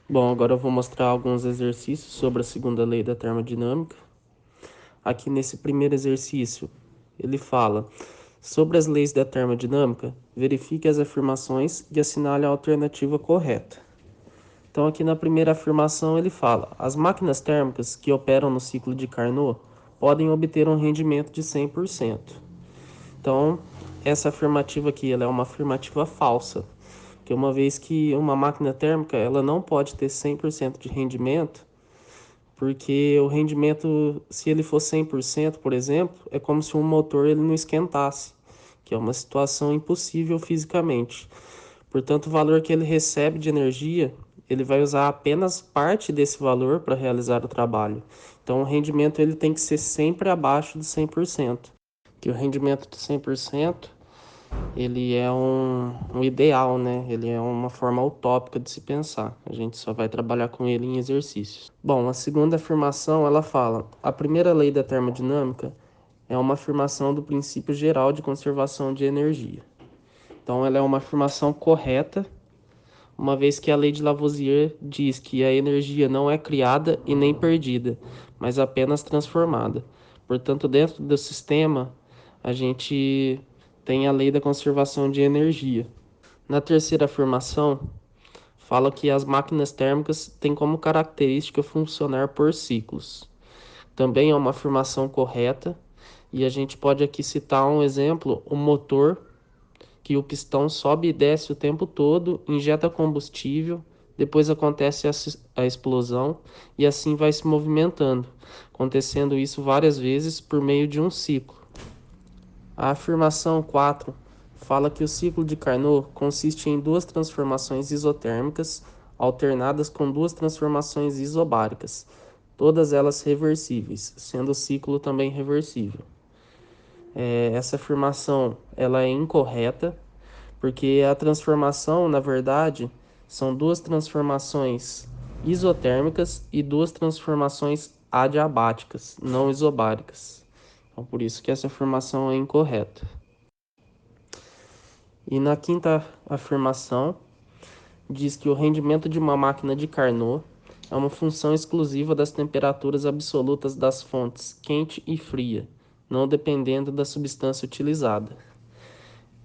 Bom, agora eu vou mostrar alguns exercícios sobre a segunda lei da termodinâmica. Aqui nesse primeiro exercício, ele fala sobre as leis da termodinâmica, verifique as afirmações e assinale a alternativa correta. Então, aqui na primeira afirmação, ele fala: as máquinas térmicas que operam no ciclo de Carnot podem obter um rendimento de 100%. Então, essa afirmativa aqui ela é uma afirmativa falsa, que uma vez que uma máquina térmica ela não pode ter 100% de rendimento, porque o rendimento, se ele for 100%, por exemplo, é como se um motor ele não esquentasse, que é uma situação impossível fisicamente. Portanto, o valor que ele recebe de energia, ele vai usar apenas parte desse valor para realizar o trabalho. Então, o rendimento ele tem que ser sempre abaixo de 100%. Que o rendimento de 100% ele é um ideal, né? Ele é uma forma utópica de se pensar. A gente só vai trabalhar com ele em exercícios. Bom, a segunda afirmação, ela fala: a primeira lei da termodinâmica é uma afirmação do princípio geral de conservação de energia. Então, ela é uma afirmação correta, uma vez que a lei de Lavoisier diz que a energia não é criada e nem perdida, mas apenas transformada. Portanto, dentro do sistema, a gente tem a lei da conservação de energia. Na terceira afirmação, fala que as máquinas térmicas têm como característica funcionar por ciclos. Também é uma afirmação correta, e a gente pode aqui citar um exemplo: o motor, que o pistão sobe e desce o tempo todo, injeta combustível, depois acontece a explosão e assim vai se movimentando, acontecendo isso várias vezes por meio de um ciclo. A afirmação 4 fala que o ciclo de Carnot consiste em duas transformações isotérmicas alternadas com duas transformações isobáricas, todas elas reversíveis, sendo o ciclo também reversível. Essa afirmação ela é incorreta, porque a transformação, na verdade, são duas transformações isotérmicas e duas transformações adiabáticas, não isobáricas. Então, por isso que essa afirmação é incorreta. E na quinta afirmação, diz que o rendimento de uma máquina de Carnot é uma função exclusiva das temperaturas absolutas das fontes quente e fria, não dependendo da substância utilizada.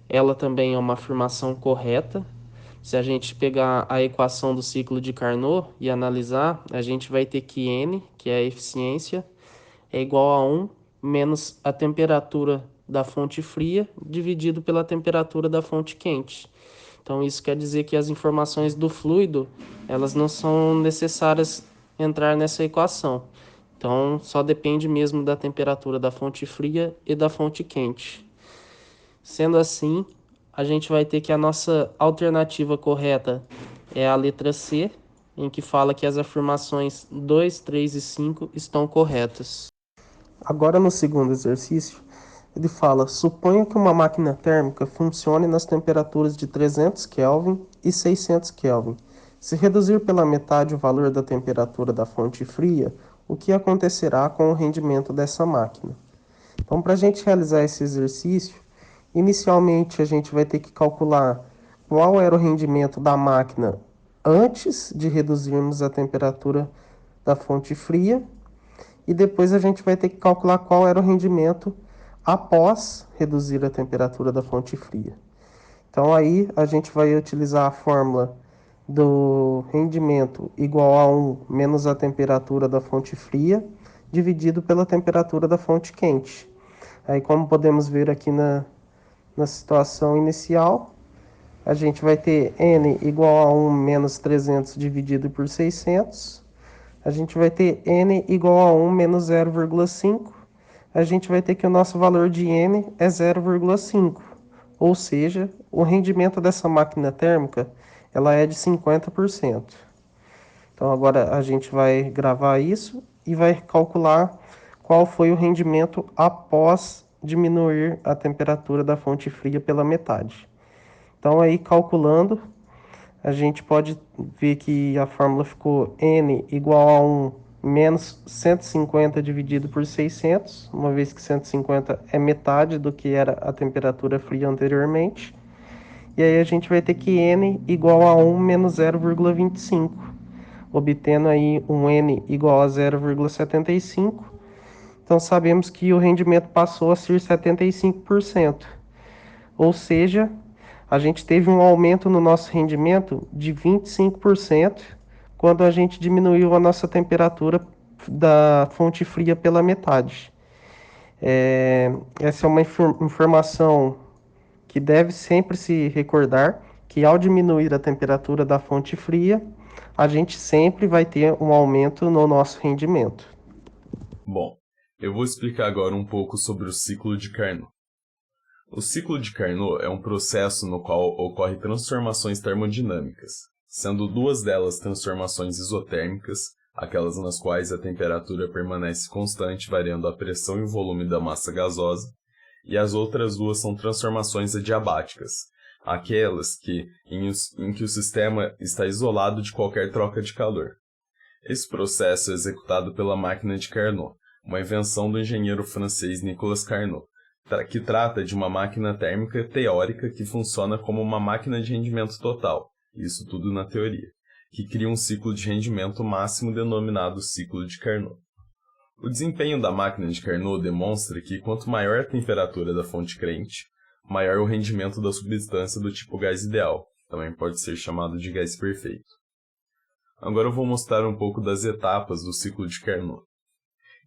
Ela também é uma afirmação correta. Se a gente pegar a equação do ciclo de Carnot e analisar, a gente vai ter que N, que é a eficiência, é igual a 1 menos a temperatura da fonte fria dividido pela temperatura da fonte quente. Então isso quer dizer que as informações do fluido, elas não são necessárias entrar nessa equação. Então só depende mesmo da temperatura da fonte fria e da fonte quente. Sendo assim, a gente vai ter que a nossa alternativa correta é a letra C, em que fala que as afirmações 2, 3 e 5 estão corretas. Agora, no segundo exercício, ele fala: suponha que uma máquina térmica funcione nas temperaturas de 300 Kelvin e 600 Kelvin. Se reduzir pela metade o valor da temperatura da fonte fria, o que acontecerá com o rendimento dessa máquina? Então, para a gente realizar esse exercício, inicialmente a gente vai ter que calcular qual era o rendimento da máquina antes de reduzirmos a temperatura da fonte fria e depois a gente vai ter que calcular qual era o rendimento após reduzir a temperatura da fonte fria. Então aí a gente vai utilizar a fórmula do rendimento igual a 1 menos a temperatura da fonte fria dividido pela temperatura da fonte quente. Aí, como podemos ver aqui na situação inicial, a gente vai ter N igual a 1 menos 300 dividido por 600. A gente vai ter N igual a 1 menos 0,5. A gente vai ter que o nosso valor de N é 0,5. Ou seja, o rendimento dessa máquina térmica ela é de 50%. Então agora a gente vai gravar isso e vai calcular qual foi o rendimento após diminuir a temperatura da fonte fria pela metade. Então aí calculando, a gente pode ver que a fórmula ficou N igual a 1 menos 150 dividido por 600, uma vez que 150 é metade do que era a temperatura fria anteriormente. E aí a gente vai ter que N igual a 1 menos 0,25. obtendo aí um N igual a 0,75. Então sabemos que o rendimento passou a ser 75%. Ou seja, a gente teve um aumento no nosso rendimento de 25% quando a gente diminuiu a nossa temperatura da fonte fria pela metade. Essa é uma informação que deve sempre se recordar que ao diminuir a temperatura da fonte fria, a gente sempre vai ter um aumento no nosso rendimento. Bom, eu vou explicar agora um pouco sobre o ciclo de Carnot. O ciclo de Carnot é um processo no qual ocorrem transformações termodinâmicas, sendo duas delas transformações isotérmicas, aquelas nas quais a temperatura permanece constante variando a pressão e o volume da massa gasosa, e as outras duas são transformações adiabáticas, aquelas em que o sistema está isolado de qualquer troca de calor. Esse processo é executado pela máquina de Carnot, uma invenção do engenheiro francês Nicolas Carnot, que trata de uma máquina térmica teórica que funciona como uma máquina de rendimento total, isso tudo na teoria, que cria um ciclo de rendimento máximo denominado ciclo de Carnot. O desempenho da máquina de Carnot demonstra que quanto maior a temperatura da fonte quente, maior o rendimento da substância do tipo gás ideal, também pode ser chamado de gás perfeito. Agora eu vou mostrar um pouco das etapas do ciclo de Carnot.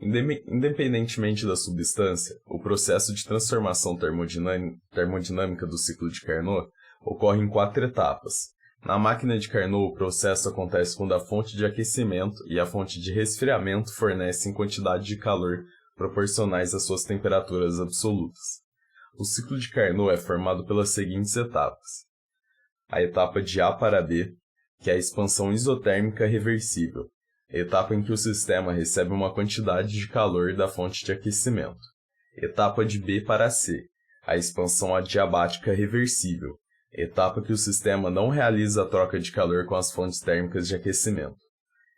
Independentemente da substância, o processo de transformação termodinâmica do ciclo de Carnot ocorre em 4 etapas. Na máquina de Carnot, o processo acontece quando a fonte de aquecimento e a fonte de resfriamento fornecem quantidade de calor proporcionais às suas temperaturas absolutas. O ciclo de Carnot é formado pelas seguintes etapas. A etapa de A para B, que é a expansão isotérmica reversível, etapa em que o sistema recebe uma quantidade de calor da fonte de aquecimento. Etapa de B para C, a expansão adiabática reversível, etapa que o sistema não realiza a troca de calor com as fontes térmicas de aquecimento.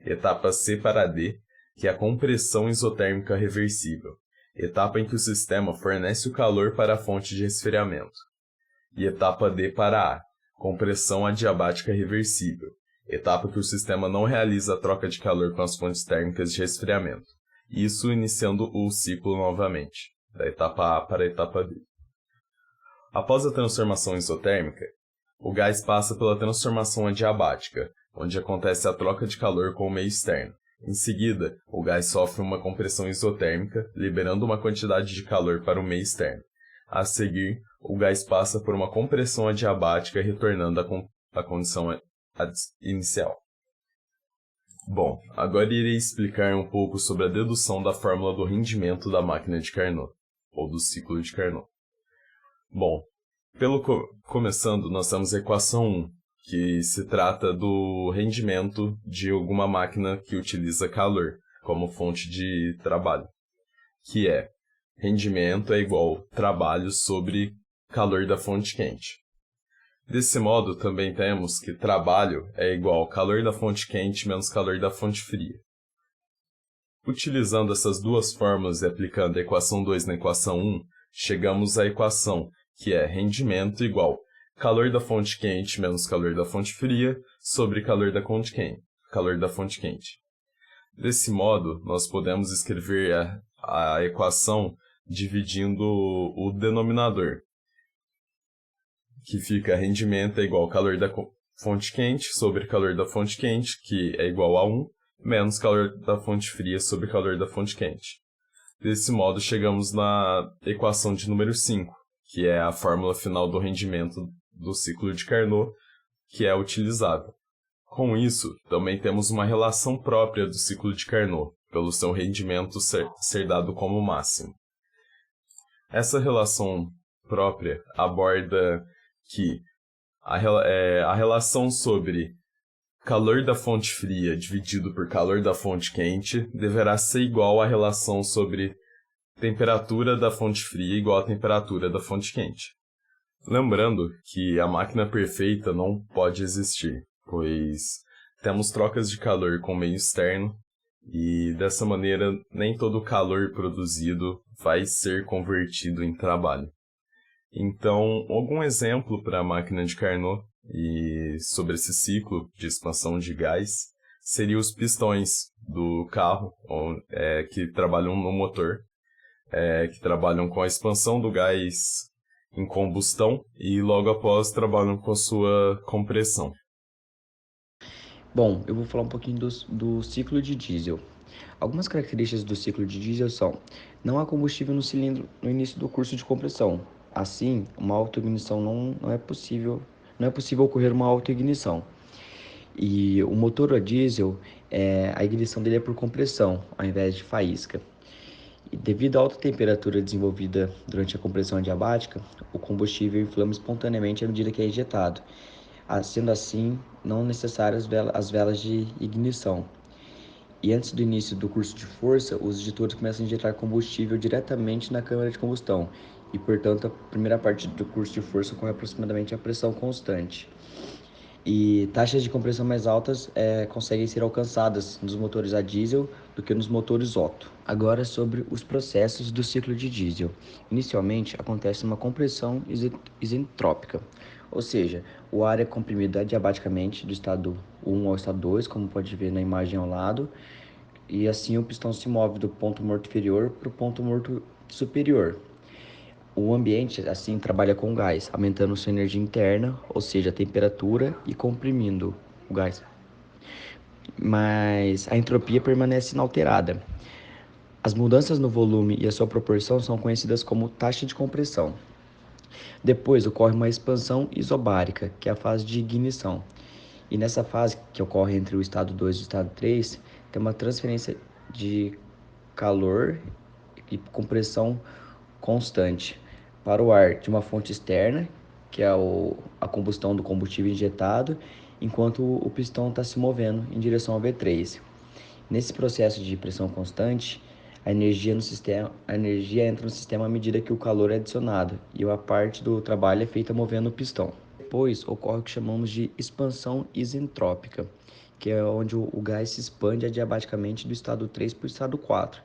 Etapa C para D, que é a compressão isotérmica reversível, etapa em que o sistema fornece o calor para a fonte de resfriamento. E etapa D para A, compressão adiabática reversível, etapa que o sistema não realiza a troca de calor com as fontes térmicas de resfriamento, isso iniciando o ciclo novamente, da etapa A para a etapa B. Após a transformação isotérmica, o gás passa pela transformação adiabática, onde acontece a troca de calor com o meio externo. Em seguida, o gás sofre uma compressão isotérmica, liberando uma quantidade de calor para o meio externo. A seguir, o gás passa por uma compressão adiabática, retornando à condição inicial. Bom, agora irei explicar um pouco sobre a dedução da fórmula do rendimento da máquina de Carnot, ou do ciclo de Carnot. Bom, começando, nós temos a equação 1, que se trata do rendimento de alguma máquina que utiliza calor como fonte de trabalho, que é rendimento é igual trabalho sobre calor da fonte quente. Desse modo, também temos que trabalho é igual calor da fonte quente menos calor da fonte fria. Utilizando essas duas fórmulas e aplicando a equação 2 na equação 1, chegamos à equação, que é rendimento igual calor da fonte quente menos calor da fonte fria sobre calor da fonte quente. Desse modo, nós podemos escrever a equação dividindo o denominador, que fica rendimento é igual calor da fonte quente sobre calor da fonte quente, que é igual a 1, menos calor da fonte fria sobre calor da fonte quente. Desse modo, chegamos na equação de número 5, que é a fórmula final do rendimento do ciclo de Carnot, que é utilizada. Com isso, também temos uma relação própria do ciclo de Carnot, pelo seu rendimento ser dado como máximo. Essa relação própria aborda que a relação sobre calor da fonte fria dividido por calor da fonte quente deverá ser igual à relação sobre temperatura da fonte fria igual à temperatura da fonte quente. Lembrando que a máquina perfeita não pode existir, pois temos trocas de calor com o meio externo e dessa maneira nem todo o calor produzido vai ser convertido em trabalho. Então, algum exemplo para a máquina de Carnot e sobre esse ciclo de expansão de gás seriam os pistões do carro, que trabalham no motor, que trabalham com a expansão do gás em combustão e logo após trabalham com sua compressão. Bom, eu vou falar um pouquinho do ciclo de diesel. Algumas características do ciclo de diesel são: não há combustível no cilindro no início do curso de compressão. Assim, uma autoignição não é possível, não é possível ocorrer uma autoignição. E o motor a diesel, a ignição dele é por compressão, ao invés de faísca. E devido à alta temperatura desenvolvida durante a compressão adiabática, o combustível inflama espontaneamente à medida que é injetado, sendo assim não necessárias as velas de ignição. E antes do início do curso de força, os injetores começam a injetar combustível diretamente na câmara de combustão, e portanto a primeira parte do curso de força ocorre aproximadamente a pressão constante. E taxas de compressão mais altas conseguem ser alcançadas nos motores a diesel do que nos motores Otto. Agora sobre os processos do ciclo de diesel. Inicialmente acontece uma compressão isentrópica, ou seja, o ar é comprimido adiabaticamente do estado 1 ao estado 2, como pode ver na imagem ao lado, e assim o pistão se move do ponto morto inferior para o ponto morto superior. O ambiente, assim, trabalha com gás, aumentando sua energia interna, ou seja, a temperatura, e comprimindo o gás. Mas a entropia permanece inalterada. As mudanças no volume e a sua proporção são conhecidas como taxa de compressão. Depois ocorre uma expansão isobárica, que é a fase de ignição. E nessa fase, que ocorre entre o estado 2 e o estado 3, tem uma transferência de calor e compressão constante para o ar de uma fonte externa, que é a combustão do combustível injetado, enquanto o pistão está se movendo em direção ao V3. Nesse processo de pressão constante, a energia entra no sistema à medida que o calor é adicionado, e a parte do trabalho é feita movendo o pistão. Depois ocorre o que chamamos de expansão isentrópica, que é onde o gás se expande adiabaticamente do estado 3 para o estado 4,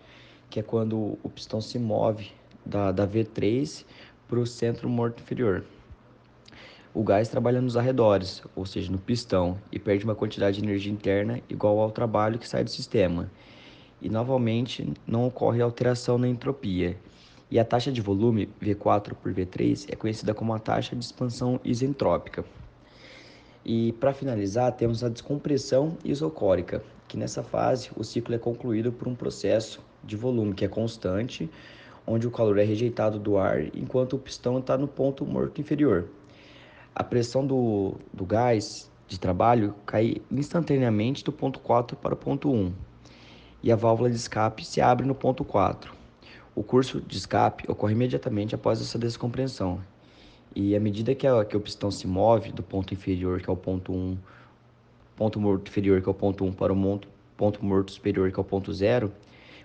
que é quando o pistão se move da V3 para o centro morto inferior. O gás trabalha nos arredores, ou seja, no pistão, e perde uma quantidade de energia interna igual ao trabalho que sai do sistema. E novamente não ocorre alteração na entropia. E a taxa de volume, V4 por V3, é conhecida como a taxa de expansão isentrópica. E para finalizar, temos a descompressão isocórica, que nessa fase o ciclo é concluído por um processo de volume que é constante, onde o calor é rejeitado do ar enquanto o pistão está no ponto morto inferior. A pressão do gás de trabalho cai instantaneamente do ponto 4 para o ponto 1 e a válvula de escape se abre no ponto 4. O curso de escape ocorre imediatamente após essa descompressão. E à medida que o pistão se move do ponto inferior, que é o ponto 1, ponto morto inferior, que é o ponto 1, para o ponto morto superior, que é o ponto 0,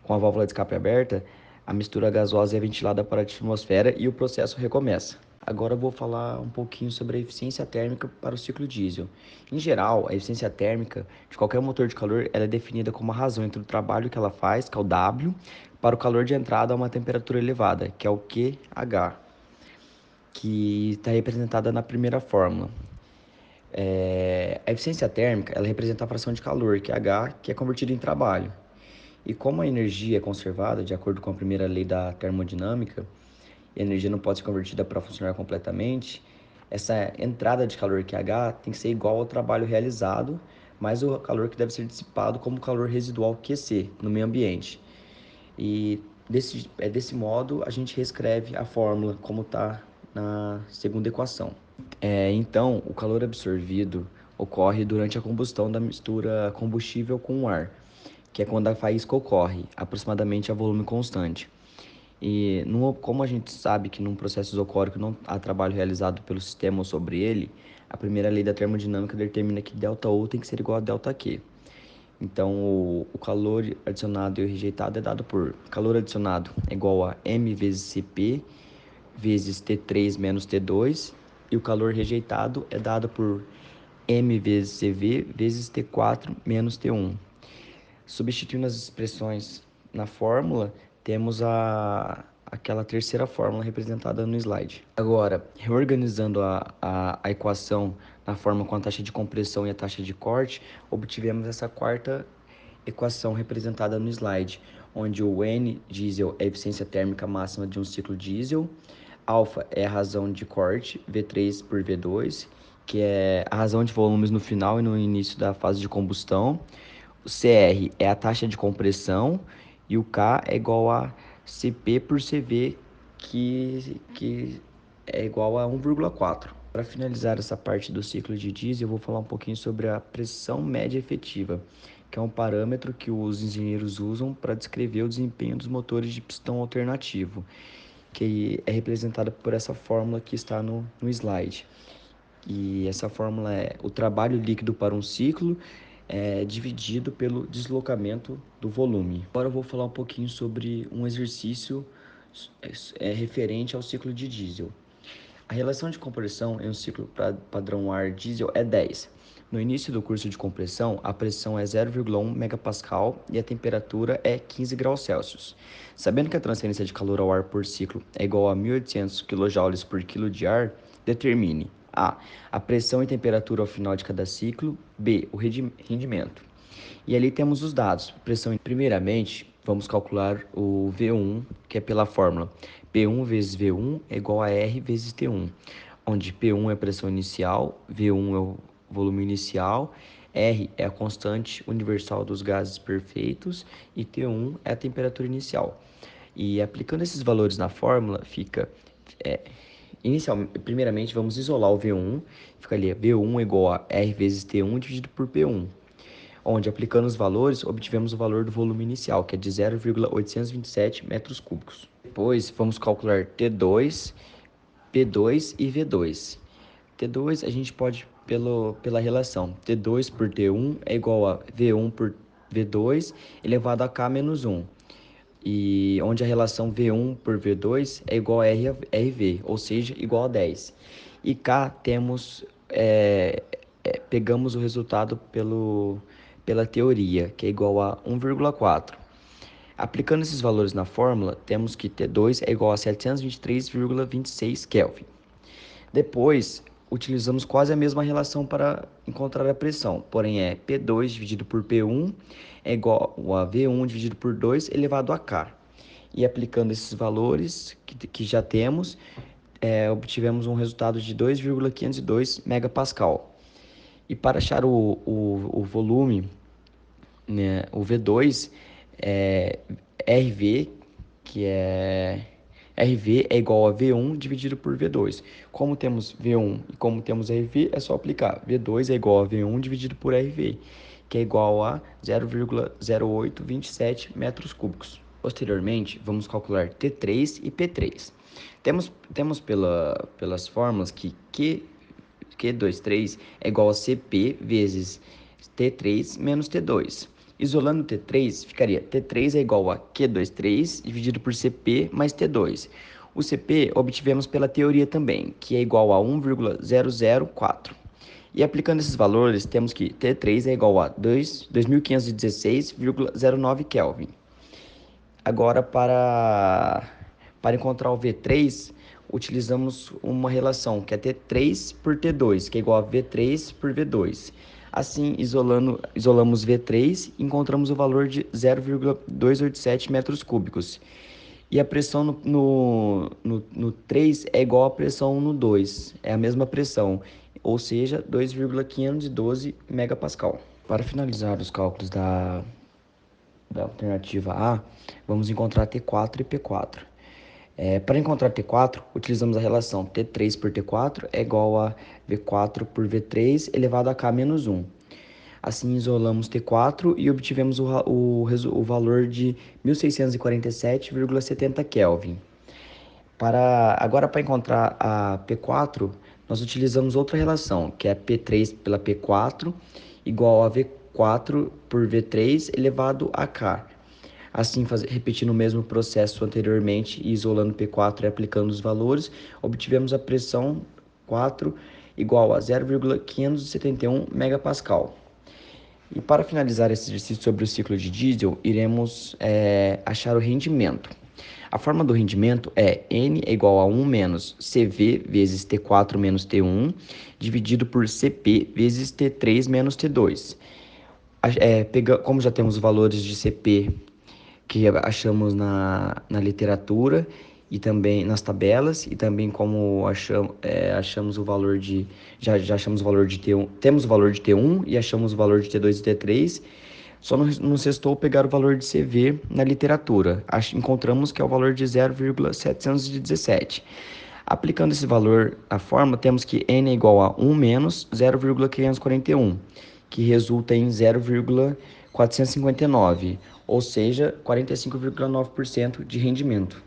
com a válvula de escape aberta, a mistura gasosa é ventilada para a atmosfera e o processo recomeça. Agora eu vou falar um pouquinho sobre a eficiência térmica para o ciclo diesel. Em geral, a eficiência térmica de qualquer motor de calor ela é definida como a razão entre o trabalho que ela faz, que é o W, para o calor de entrada a uma temperatura elevada, que é o QH, que está representada na primeira fórmula. A eficiência térmica ela representa a fração de calor, que é H, que é convertida em trabalho. E como a energia é conservada, de acordo com a primeira lei da termodinâmica, e a energia não pode ser convertida para funcionar completamente, essa entrada de calor QH tem que ser igual ao trabalho realizado, mais o calor que deve ser dissipado como calor residual QC no meio ambiente. E desse modo a gente reescreve a fórmula como está na segunda equação. Então, o calor absorvido ocorre durante a combustão da mistura combustível com ar, que é quando a faísca ocorre, aproximadamente a volume constante. E como a gente sabe que num processo isocórico não há trabalho realizado pelo sistema ou sobre ele, a primeira lei da termodinâmica determina que ΔU tem que ser igual a ΔQ. Então, o calor adicionado e o rejeitado é dado por calor adicionado é igual a M vezes Cp vezes T3 menos T2, e o calor rejeitado é dado por M vezes Cv vezes T4 menos T1. Substituindo as expressões na fórmula, temos aquela terceira fórmula representada no slide. Agora, reorganizando a equação na forma com a taxa de compressão e a taxa de corte, obtivemos essa quarta equação representada no slide, onde o N diesel é a eficiência térmica máxima de um ciclo diesel, alfa é a razão de corte, V3 por V2, que é a razão de volumes no final e no início da fase de combustão. O CR é a taxa de compressão e o K é igual a CP por CV, que é igual a 1,4. Para finalizar essa parte do ciclo de diesel, eu vou falar um pouquinho sobre a pressão média efetiva, que é um parâmetro que os engenheiros usam para descrever o desempenho dos motores de pistão alternativo, que é representada por essa fórmula que está no slide. E essa fórmula é o trabalho líquido para um ciclo dividido pelo deslocamento do volume. Agora eu vou falar um pouquinho sobre um exercício referente ao ciclo de diesel. A relação de compressão em um ciclo padrão ar diesel é 10. No início do curso de compressão, a pressão é 0,1 megapascal e a temperatura é 15 graus Celsius. Sabendo que a transferência de calor ao ar por ciclo é igual a 1.800 kJ por quilo de ar, determine a pressão e temperatura ao final de cada ciclo, B, o rendimento. E ali temos os dados. Pressão, primeiramente, vamos calcular o V1, que é pela fórmula P1 vezes V1 é igual a R vezes T1, onde P1 é a pressão inicial, V1 é o volume inicial, R é a constante universal dos gases perfeitos e T1 é a temperatura inicial. E aplicando esses valores na fórmula, fica... primeiramente, vamos isolar o V1, fica ali V1 é igual a R vezes T1 dividido por P1, onde, aplicando os valores, obtivemos o valor do volume inicial, que é de 0,827 metros cúbicos. Depois, vamos calcular T2, P2 e V2. T2 a gente pode pela relação T2 por T1 é igual a V1 por V2 elevado a K menos 1. E onde a relação V1 por V2 é igual a RV, ou seja, igual a 10. E K pegamos o resultado pela teoria, que é igual a 1,4. Aplicando esses valores na fórmula, temos que T2 é igual a 723,26 Kelvin. Depois, utilizamos quase a mesma relação para encontrar a pressão, porém é P2 dividido por P1 é igual a V1 dividido por 2 elevado a K. E aplicando esses valores que já temos, obtivemos um resultado de 2,502 megapascal. E para achar o volume, né, o V2 é RV, RV é igual a V1 dividido por V2. Como temos V1 e como temos RV, é só aplicar. V2 é igual a V1 dividido por RV, que é igual a 0,0827 metros cúbicos. Posteriormente, vamos calcular T3 e P3. Temos pelas fórmulas que Q23 é igual a CP vezes T3 menos T2. Isolando T3, ficaria T3 é igual a Q23 dividido por CP mais T2. O CP obtivemos pela teoria também, que é igual a 1,004. E aplicando esses valores, temos que T3 é igual a 2.516,09 Kelvin. Agora, para encontrar o V3, utilizamos uma relação que é T3 por T2, que é igual a V3 por V2. Assim, isolamos V3 e encontramos o valor de 0,287 metros cúbicos. E a pressão no 3 é igual à pressão no 2, é a mesma pressão, ou seja, 2,512 megapascal. Para finalizar os cálculos da alternativa A, vamos encontrar T4 e P4. Para encontrar T4, utilizamos a relação T3 por T4 é igual a V4 por V3 elevado a K menos 1. Assim, isolamos T4 e obtivemos o valor de 1647,70 Kelvin. Agora, para encontrar a P4, nós utilizamos outra relação, que é P3 pela P4 igual a V4 por V3 elevado a K. Assim, repetindo o mesmo processo anteriormente, isolando P4 e aplicando os valores, obtivemos a pressão 4 igual a 0,571 megapascal. E para finalizar esse exercício sobre o ciclo de diesel, iremos achar o rendimento. A forma do rendimento é N é igual a 1 menos CV vezes T4 menos T1, dividido por CP vezes T3 menos T2. Como já temos os valores de CP que achamos na literatura e também nas tabelas, e também como achamos o valor de... Já achamos o valor de T1, temos o valor de T1 e achamos o valor de T2 e T3, só nos restou pegar o valor de CV na literatura. Encontramos que é o valor de 0,717. Aplicando esse valor à forma, temos que N é igual a 1 menos 0,541, que resulta em 0,459, ou seja, 45,9% de rendimento.